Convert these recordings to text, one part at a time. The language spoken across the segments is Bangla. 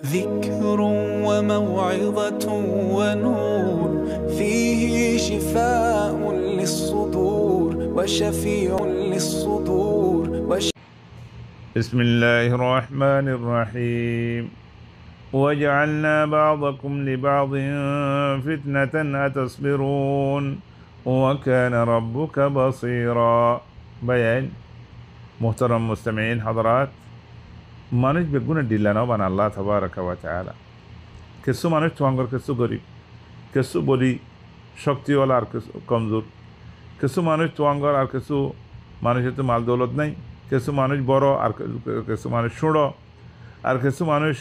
ذكر وموعظة ونور، فيه شفاء للصدور وشفيع للصدور بسم الله الرحمن الرحيم وجعلنا بعضكم لبعض فتنة أتصبرون وكان ربك بصيرا بيان محترم مستمعين حضرات মানুষ বেগুনে ডিল্লানো বান আল্লাহ তাবারাকা ওয়া তাআলা কিছু মানুষ তোয়াঙ্গর কিছু গরিব কিছু বলি শক্তিওয়ালা আর কিছু কমজোর কিছু মানুষ তোয়াঙ্গর আর কিছু মানুষের তো মাল দৌলত নাই কিছু মানুষ বড় আর কিছু মানুষ ছোড়ো আর কিছু মানুষ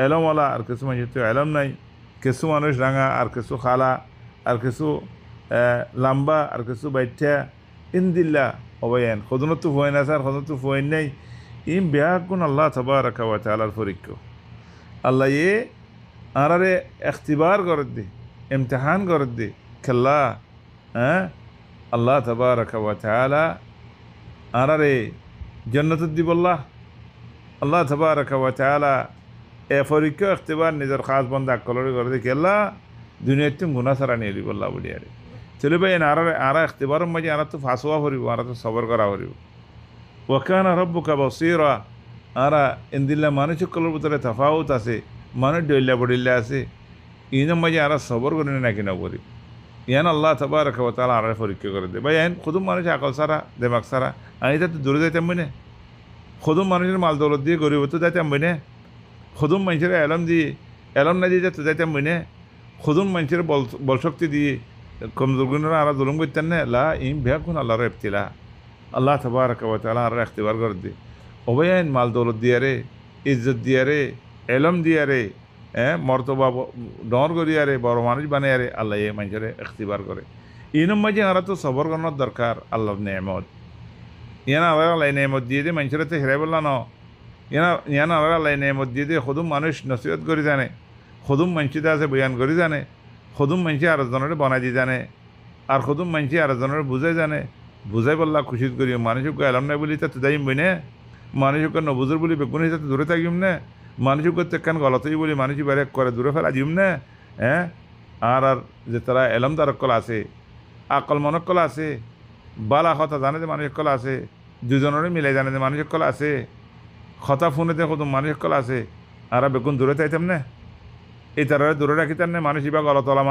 এলমওয়ালা আর কিছু মানুষের তো এলম নাই কিছু মানুষ রাঙা আর কিছু খালা আর কিছু লম্বা আর কিছু বাইঠা ইনদিল্লা অবয়ান খদনত ফুয়েন আছে আর খদনত ফুয়েন নাই ইম বেয়াগুন আল্লাহ তাবারাকা ওয়া তাআলার পরীক্ষা আল্লাহ আরারে ইখতিবার করে দে ইমতিহান করে দে খেলা আল্লাহ তাবারাকা ওয়া তাআলা আরারে জান্নাত দিবল্লাহ আল্লাহ তাবারাকা ওয়া তাআলা এ পরীক্ষা ইখতিবার নিজের খাস বান্দা কলরে করে দে খেলা দুনিয়াতে গুনাহ সারা নিয়ে দিবল্লাহ বলি আরে চলে ভাই আরা ইখতিবারের মাঝে আরা তো ফাঁসোয়া করিব আরা তো সবর করা করিব ওয়াকানা রব্বুকা বসীরা আরা ইন্দিল্লা মানুষের ভিতরে তফাউত আছে মানুষ ডইল্লা বডিল্লা আছে ইনের মাঝে আরা সবর করে নাকি না করি ইয়ান আল্লাহ তাবারাকা ওয়া তাআলা আরা পরীক্ষা করে দে ভাই এন খুদুম মানুষ আকল সারা দেমাগ সারা আমি তো দূরে যাইতাম বই না খুদুম মানুষের মাল দৌলত দিয়ে গরিব তো যাইতাম বই না খুদুম মানুষের এলম দিয়ে এলম না দিয়ে তো যাইতাম বই না খুদুম মানুষের বলশক্তি দিয়ে কমজোর গুণরা আরা জুলুম করতেন না লা ইম ভেকুন আল্লাহর ইবতিলা আল্লাহ তাবারাকা ওয়া তাআলা আর ইখতিবার করে দে অবয়ান মাল দৌলত দিয়া রে ইজ্জত দিয়া রে এলম দিয়া রে মর্তবা ডর করিয়া রে বড় মানুষ বানাইয়া রে আল্লাহ এ মানুষের ইখতিবার করে ইনম মাঝে আরা তো সবর করানোর দরকার আল্লাহর নেয়ামত ইয়ান আল্লাহ নেয়ামত দিয়ে দে মানুষের তো হেরাই বললা ন ইয়ান আল্লাহ নেয়ামত দিয়ে দে খুদুম মানুষ নসিহত করে জানে খুদুম মানুষিতে আছে বয়ান করে জানে খুদুম মানুষে আরেকজনের বনাই দিয়ে জানে আর খুদুম মানুষে আরেকজনের বুঝাই জানে বুঝাই বললা খুশি করি মানুষকে এলাম নাই বলি তাতে যাইম বই না মানুষকে নবুজুর বলি বেগুন হিসাবে দূরে থাকিম না মানুষকে তেকান গলতই বলি মানুষ বাইরে করে দূরে ফেলা দিম না আর যে তারা এলম তারকল আছে আকল মনকল আছে বালা কথা জানে যে মানুষকল আছে দুজনেরই মিলাই জানে যে মানুষকল আছে কথা ফোনেতে কত মানুষকল আছে আর বেগুন দূরে চাইতাম না এই তারা দূরে রাখিতাম না মানুষ ইবা গলতলা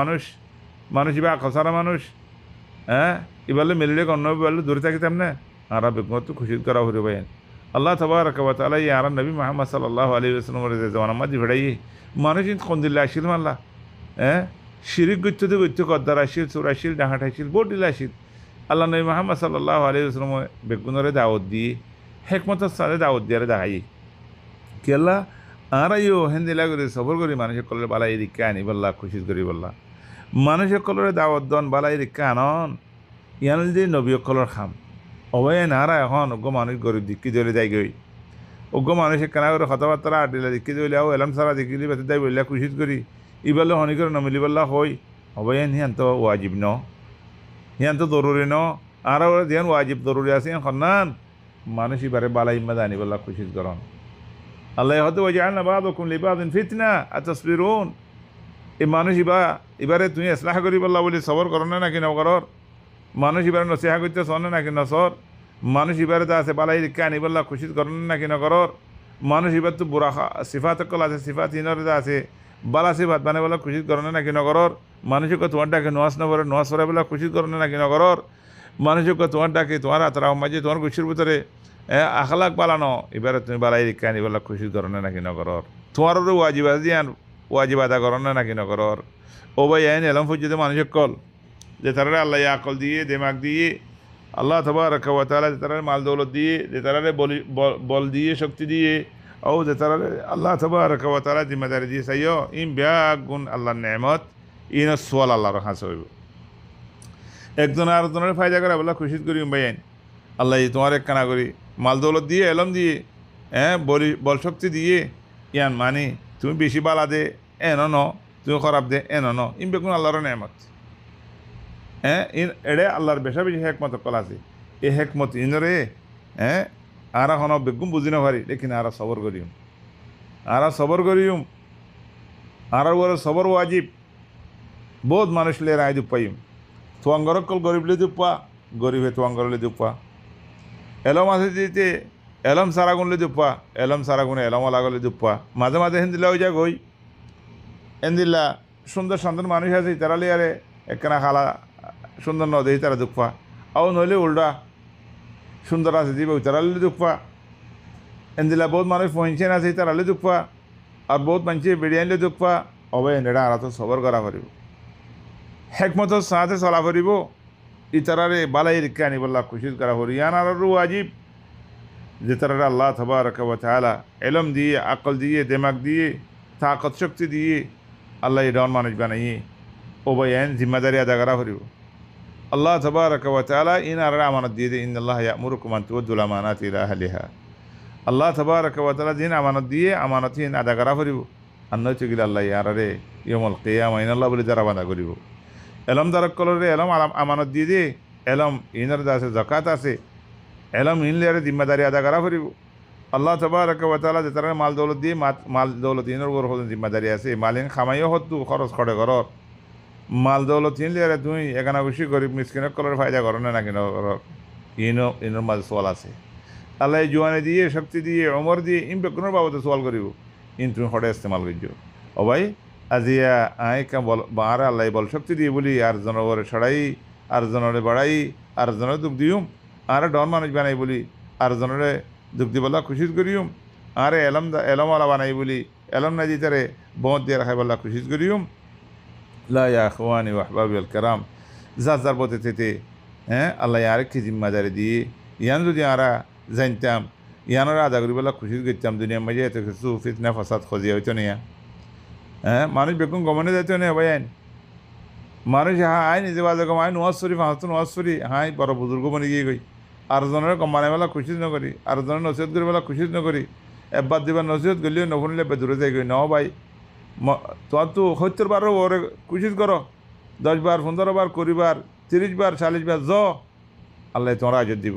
মানুষ ইবা আকল সারা মানুষ এবারে মিলিলে অন্য বললে দূরে থাকিতাম না আর বেগুন তো খুশি করা হয়ে ভাই আল্লাহ তাবারাকা ওয়া তাআলা আর নবী মুহাম্মদ সাল্লাল্লাহু আলাইহি ওয়াসাল্লামের জামানা মাঝে ভেড়াই মানুষ কোন দিল্লা আসিল মাল্লা শিরিক গত্যতে কদ্দার আসিল চোর আসিল ডাহাট আসিল বোট দিল্লা আসিল আল্লাহ নবী মুহাম্মদ সাল্লাল্লাহু আলাইহি ওয়াসাল্লাম বেগুনরে দাওয়াত দিয়ে হেকমতের সাথে দাওয়াত দিয়ে দেখাই কেলা আর হেন্দিলা করে সবর করি মানুষের কলরে বালাই রিক্কা আনি বললা খুশি করি বললা মানুষের কলরে দাওয়াত দন বালাই রিক্কা আনন ইয়ান যে নবী কলর খাম অবয়ে নারা এখন অজ্ঞ মানুষ গরিব দিক্কি জ্বলে যাই গই অজ্ঞ মানুষের কেনা করে কথাবার্তা আডিলা দিক্কি জ্বলে আও এলাম সারা দিকিলি বেতে যাই বললা খুশি করি ইবালে হনি করে নমিলি বললা হই অবয়ে হিয়ান তো ওয়াজিব ন হিয়ান তো জরুরি ন আর দিয়ান ওয়াজিব জরুরি আছে খন্নান মানুষ এবারে বালা ইম্মা জানি বললা খুশি করন আল্লাহ হয়তো ওয়াজআলনা বা'দাকুম লিবা'দিন ফিতনা আতাসবিরুন এই মানুষ এবারে তুমি ইসলাহ করি বললা বলি সবর করো না নাকি নকরর মানুষ এবারে নসিহা করতে শোনে নাকি নসর মানুষ এবারে তো আছে বালাই রিক্কা আনি বললা খুশি করেন নাকি নকরর মানুষ এবার তো বুড়া সিফাত কল আছে সিফাত হিনরে আছে বালা সিফাত মানে বলা খুশি করেন নাকি নকরর মানুষকে তোমার ডাকে নোয়াজ নবরে নোয়াজ করে বলা খুশি করেন নাকি নকরর মানুষকে তোমার ডাকে তোমার আতরাও মাঝে তোমার খুশির ভিতরে আখলাক বালানো এবারে তুমি বালাই রিক্কা আনি বললা খুশি করেন নাকি নকরর তোমারও ওয়াজিব দিয়ান ওয়াজিব আদা করেন নাকি নকরর ও ভাই আইন এলাম ফুজিতে মানুষের কল যে তারা আল্লাহ আকল দিয়ে দেমাগ দিয়ে আল্লাহ তাবারাকা ওয়া তাআলা যে তারা মাল দৌলত দিয়ে যে তারা বল দিয়ে শক্তি দিয়ে ও যে তারা আল্লাহ তাবারাকা ওয়া তাআলা জিম্মাদারি দিয়ে সাইও ইম বেগুন আল্লাহর নেয়ামত ইন সোয়াল আল্লাহর কাছে হইব একজন আর একজনের ফায়দা করে বলা খুশি করি ভাইন আল্লাহ তোমার এক কানা করি মাল দৌলত দিয়ে এলম দিয়ে বল শক্তি দিয়ে ইয়ান মানে তুমি বেশি বালা দে ন তুমি খারাপ দে ন ইম বেগুন আল্লাহর নেয়ামত এড়ে আল্লাহর বেশা বেশি হেকমত কল আছে এই হেকমত ইনরে আর এখন বেগুম বুঝি না পারি লেকিন আর সবর করিম আর বড় সবর ওয়াজিব বহুত মানুষ লে রায় দুপাইম তোয়াঙ্গরকল গরিব লে দুপা গরিবে তোয়াঙ্গর লে দুপা এলম আছে দিতে এলম সারাগুন লে দুপা এলম সারাগুনে এলম লাগলে দুপা মাঝে মাঝে হিন্দিলা হয়ে যাক হই হিন্দিলা সুন্দর সুন্দর মানুষ আছে তারা লিয়ারে একখানা খালা সুন্দর নদী তারা দুপা আও নইলে উল্টা সুন্দর আছে দিবে তারা লে দুপা হিন্দিলা বহুত মানুষ পৌঁছেন আছে তারা লে দুপা আর বহুত মানুষ বেড়িয়ে আনলে দুপা অবে এনে আর তো সবর করা পারিব হেকমতর সাথে চলা পারিব ইতারারে বালাই রিক্কা আনিবল্লা খুশিদ করা পারি ইয়ান আর ওয়াজিব যে তারা আল্লাহ তাবারাকা ওয়া তাআলা ইলম দিয়ে আকল দিয়ে দিমাগ দিয়ে তাকত শক্তি দিয়ে আল্লাহ এই ডন মানুষ বানাইয়ে ও বয়ান জিম্মাদারি আদা করা পারিব আল্লাহ তাবারাকা ওয়া তাআলা ইনার আমানত দিয়ে ইন্নাল্লাহ ইয়ামুরুকুম আন তু'দ্দুল আমানাতি ইলা আহলিহা আল্লাহ তাবারাকা ওয়া তাআলা জিন আমানত দিয়ে আমানতিন আদা করা পারিব আন্নয় চগিল আল্লাহ ইয়ারে ইয়াউমুল কিয়ামা ইনাল্লাহ বলে যারা বাধা করিব এলম দারক কলরে এলম আমানত দিয়ে দিয়ে এলম ইনার আছে জাকাত আছে এলম ইনলেয়ারে জিম্মাদারি আদা করা পারিব আল্লাহ তাবারাকা ওয়া তাআলা যে তারা মাল দৌলত দিয়ে মাল দৌলত ইনর উপর জিম্মাদারি আছে মালিন খামাইও হতো খরচ করে ঘরর মাল দৌলত ইনলেয়ারে তুই এখানে খুশি গরিব মিসকিনের কলর ফায়দা করো না কিনা ঘরর ইনর মাঝে সোয়াল আছে আল্লাহ জোয়ানে দিয়ে শক্তি দিয়ে অমর দিয়ে ইন বেকুনের বাবদে সোয়াল করিব ইন তুমি হঠাৎ ইস্তেমাল করছো ও ভাই আজিয়া আয় কা বল আর আল্লাহ বল শক্তি দিয়ে বলি আর জনরে ছড়াই আর জনরে বাড়াই আর জনরে দুঃখ দিউম আর ডন মানুষ বানাই বলি আর জনরে দুঃখ দিবল্লা খুশি করিউম আরে এলমওয়ালা বানাই বলি এলম না দিতারে বঁত দিয়ে রাখাই বল্লা খুশি করিউম লা ইয়া আখওয়ানি ওয়া আহবাবিল কিরাম যার বতে থেকে হ্যাঁ আল্লাহ আরেকটি জিম্মাদারি দিয়ে ইয়ান যদি আরা জানতাম ইয়ানোরা আদা করি বলা খুশি করতাম দুনিয়ার মাঝে এত কিছু ফিতনা ফাসাদ খজিয়া হইতো না হ্যাঁ মানুষ বেকুন গমনে যাইতো না ভাই আইন মানুষ হ্যাঁ আই নিজে বাজে কম আই নোয়াজ শরীফ হাঁসতো নোয়াজ শরীফ হাই বড় বুজুর্গ বনে গিয়ে গই আর জনের কমানে বেলা খুশি নকরি আর জনের নসিহত করে বেলা খুশি নকরি এবার দিবার নসিহত গলিও নশুনিলে দূরে যাই গই ন ভাই তোমার তো ৭০ বার ওরে খুশি করো ১০ বার ১৫ বার ২০ বার ৩০ বার ৪০ বার আল্লাহ তোমার আজর দিব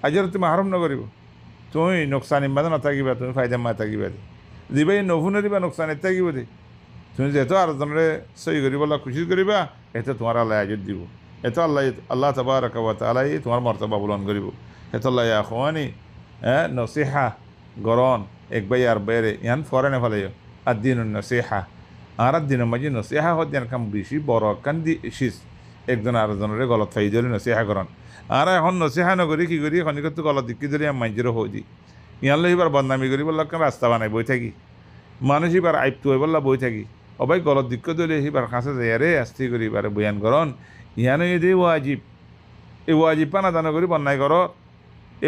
আজর তুমি হারম নকরিব তুমি নোকসানি মাঝে নাথাকিবা তুমি ফায়দা মা থাকিবা দিবাই নফুনে দিবা নোকসানি থাকিব দে তুমি যেহেতু আর জনরে সহি করিবলা খুশি করিবা এতে তোমার আল্লাহ আজর দিব এত আল্লাহ তাবারাকা ওয়া তাআলা তোমার মর্তবা বুলন করিব এত আল্লাহ আখওয়ানি হ্যাঁ নসিহা গরন এক ভাই আর বাইরে ইয়ান ফরেনে ফেলাইও আর দিন নসিহা আর দিনের মাঝে নসিহা হতেন কাম বেশি বড় কান দি শীষ একজন আর জনরে গলত ফাই দিলে নসিহা করন আর এখন নসিহা নকরি কি করি এখন তো গলত দিকি ধরে মাইজেরও হই দি ইয়ানলে এবার বদনামি করি বললাম রাস্তা বানাই বই থাকি মানুষ এবার আইপটু হয়ে বললা বই থাকি অবাই গলত দিক্ষ দিলে এবার কাছে যাই রে আস্তি করি এবারে বয়ান করন ইয়ানো এদে ওয়াজিব এই ওয়াজিব পানা দানা করি বন্যায় কর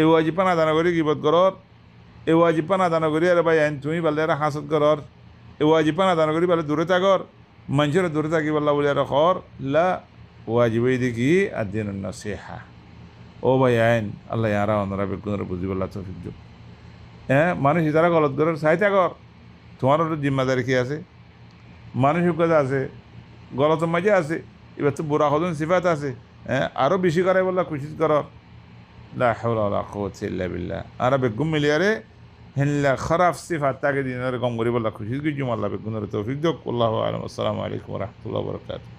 এই ওয়াজিব পানা দানা করি গিবত করর এই ওয়াজিব পানা দানা করি আরে ভাই আইন তুমি বললে আর হাসত করর এই ওয়াজিব পানা দানা করি বলে দূরে থাকর মানুষের দূরে থাকি বললা বলে আর খর লা ওয়াজিব দেখি আর দিন নসিহা ও ভাই আইন আল্লাহ ইয়ারা ওনারা বেগুনরা বুঝি বললা তৌফিক দিও হ্যাঁ মানুষ যারা গলত করে চাই থাকর তোমার জিম্মাদারি কি আছে মানসিকতা আছে গলতের মাঝে আছে এবার তো বুড়া হজন সিফাত আছে হ্যাঁ আরও বেশি করে বললা খুশি কর লা হাওলা ওয়ালা কুওয়াতা ইল্লা বিল্লাহ আর বেগুম মিলিয়ারে হেনলা খারাপ সিফাত তাকে দিনের কম করি বললা খুশি কি জুম আল্লাহ বেগুনের তৌফিক দিও আল্লাহু আলাইকুম ওয়া রাহমাতুল্লাহি ওয়া বারাকাতুহু।